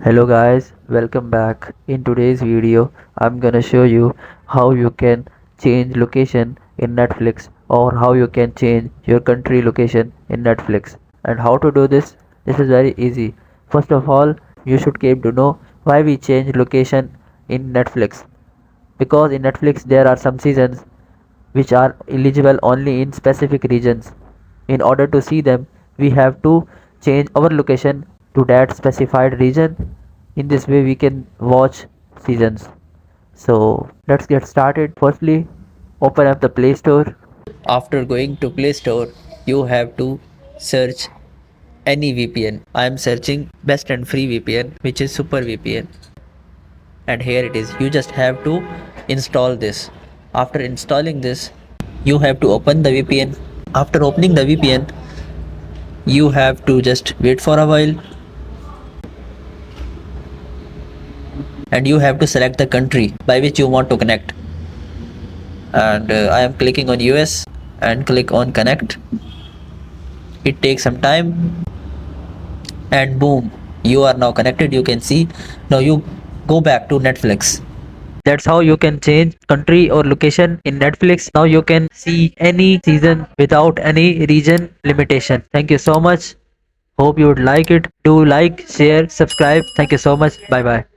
Hello guys, welcome back. In today's video, I'm gonna show you how you can change location in Netflix or how you can change your country location in Netflix. And how to do this? This is very easy. First of all, you should came to know why we change location in Netflix. Because in Netflix there are some seasons which are eligible only in specific regions. In order to see them, we have to change our location to that specified region. In this way, we can watch seasons. So let's get started. Firstly, open up the Play Store. After going to Play Store, you have to search any VPN. I am searching best and free VPN, which is Super VPN. And here it is. You just have to install this. After installing this, you have to open the VPN. After opening the VPN, you have to just wait for a while and you have to select the country by which you want to connect. And I am clicking on US and click on connect. It takes some time and boom, you are now connected. You can see now you go back to Netflix. That's how you can change country or location in Netflix. Now you can see any season without any region limitation. Thank you so much. Hope you would like it. Do like, share, subscribe. Thank you so much. Bye bye.